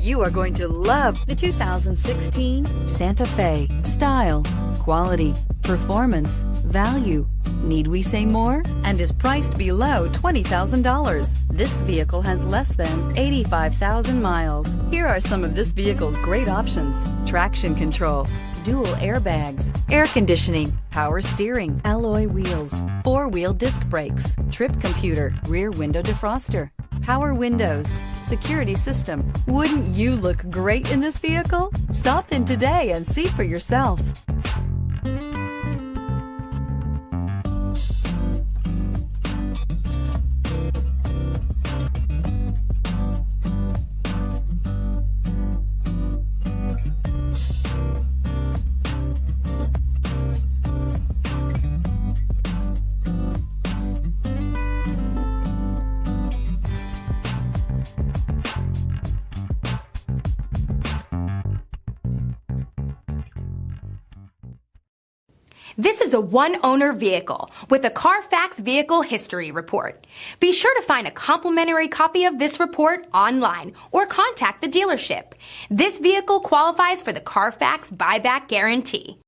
You are going to love the 2016 Santa Fe. Style, quality, performance, value. Need we say more? And is priced below $20,000. This vehicle has less than 85,000 miles. Here are some of this vehicle's great options: traction control, dual airbags, air conditioning, power steering, alloy wheels, four-wheel disc brakes, trip computer, rear window defroster, power windows, security system. Wouldn't you look great in this vehicle? Stop in today and see for yourself. This is a one-owner vehicle with a CARFAX Vehicle History Report. Be sure to find a complimentary copy of this report online or contact the dealership. This vehicle qualifies for the CARFAX Buyback Guarantee.